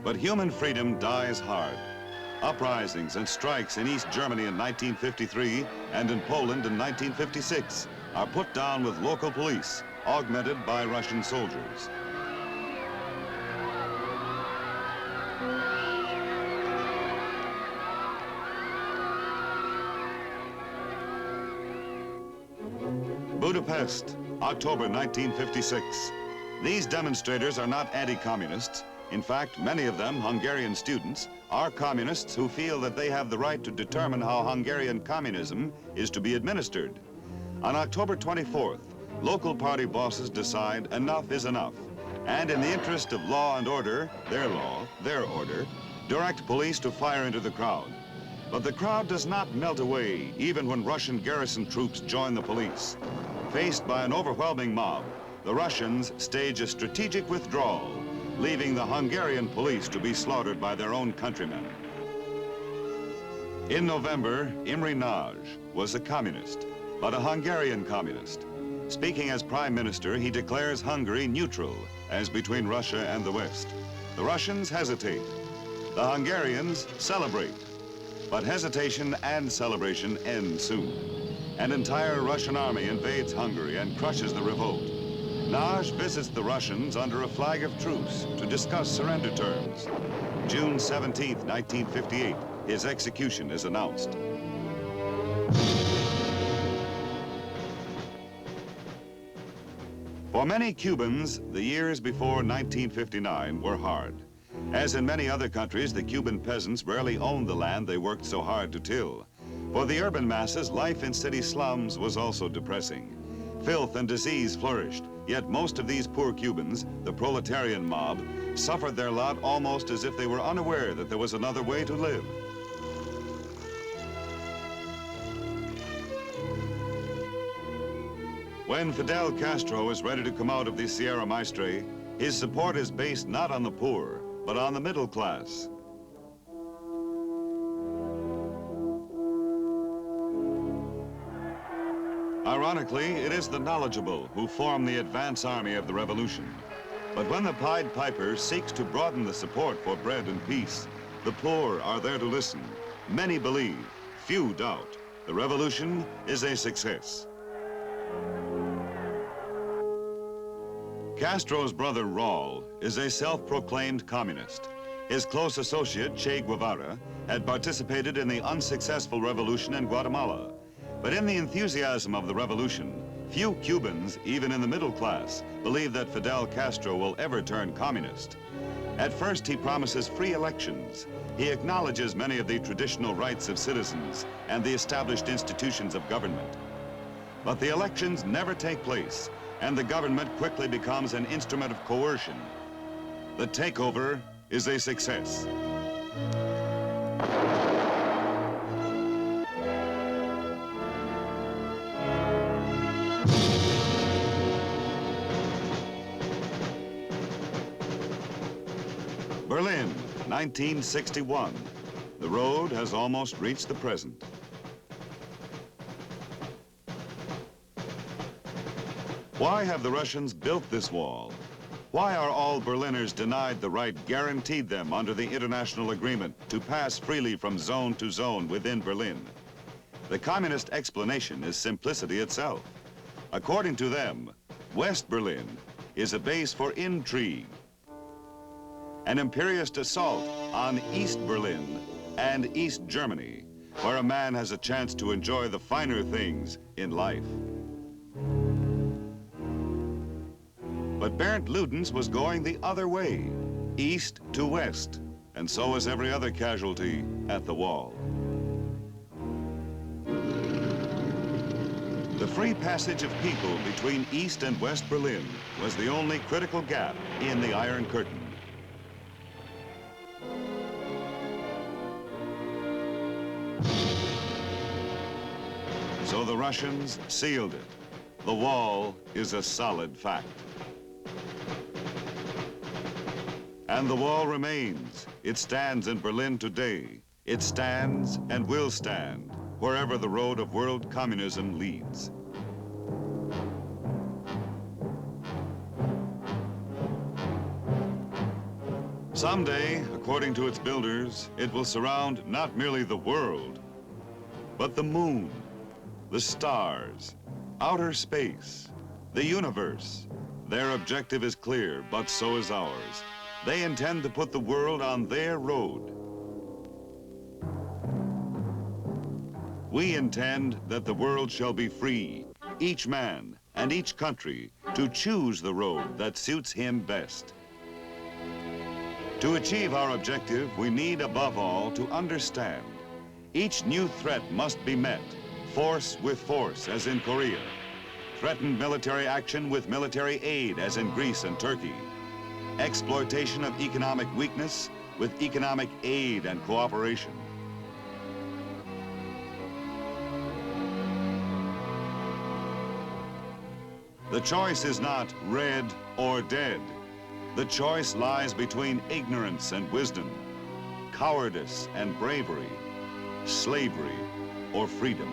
But human freedom dies hard. Uprisings and strikes in East Germany in 1953 and in Poland in 1956 are put down with local police, augmented by Russian soldiers. Budapest, October 1956. These demonstrators are not anti-communists. In fact, many of them, Hungarian students, are communists who feel that they have the right to determine how Hungarian communism is to be administered. On October 24th, local party bosses decide enough is enough, and in the interest of law and order, their law, their order, direct police to fire into the crowd. But the crowd does not melt away, even when Russian garrison troops join the police. Faced by an overwhelming mob, the Russians stage a strategic withdrawal, leaving the Hungarian police to be slaughtered by their own countrymen. In November, Imre Nagy was a communist, but a Hungarian communist. Speaking as prime minister, he declares Hungary neutral, as between Russia and the West. The Russians hesitate. The Hungarians celebrate. But hesitation and celebration end soon. An entire Russian army invades Hungary and crushes the revolt. Nagy visits the Russians under a flag of truce to discuss surrender terms. June 17, 1958, his execution is announced. For many Cubans, the years before 1959 were hard. As in many other countries, the Cuban peasants rarely owned the land they worked so hard to till. For the urban masses, life in city slums was also depressing. Filth and disease flourished, yet most of these poor Cubans, the proletarian mob, suffered their lot almost as if they were unaware that there was another way to live. When Fidel Castro is ready to come out of the Sierra Maestre, his support is based not on the poor, but on the middle class. Ironically, it is the knowledgeable who form the advance army of the revolution. But when the Pied Piper seeks to broaden the support for bread and peace, the poor are there to listen. Many believe, few doubt. The revolution is a success. Castro's brother, Raul, is a self-proclaimed communist. His close associate, Che Guevara, had participated in the unsuccessful revolution in Guatemala. But in the enthusiasm of the revolution, few Cubans, even in the middle class, believe that Fidel Castro will ever turn communist. At first, he promises free elections. He acknowledges many of the traditional rights of citizens and the established institutions of government. But the elections never take place, and the government quickly becomes an instrument of coercion. The takeover is a success. Berlin, 1961. The road has almost reached the present. Why have the Russians built this wall? Why are all Berliners denied the right guaranteed them under the international agreement to pass freely from zone to zone within Berlin? The communist explanation is simplicity itself. According to them, West Berlin is a base for intrigue, an imperious assault on East Berlin and East Germany, where a man has a chance to enjoy the finer things in life. But Bernd Ludens was going the other way, east to west, and so was every other casualty at the wall. The free passage of people between East and West Berlin was the only critical gap in the Iron Curtain. So the Russians sealed it. The wall is a solid fact. And the wall remains. It stands in Berlin today. It stands and will stand wherever the road of world communism leads. Someday, according to its builders, it will surround not merely the world, but the moon, the stars, outer space, the universe. Their objective is clear, but so is ours. They intend to put the world on their road. We intend that the world shall be free, each man and each country to choose the road that suits him best. To achieve our objective, we need above all to understand each new threat must be met, force with force, as in Korea, threatened military action with military aid, as in Greece and Turkey, exploitation of economic weakness with economic aid and cooperation. The choice is not red or dead. The choice lies between ignorance and wisdom, cowardice and bravery, slavery or freedom.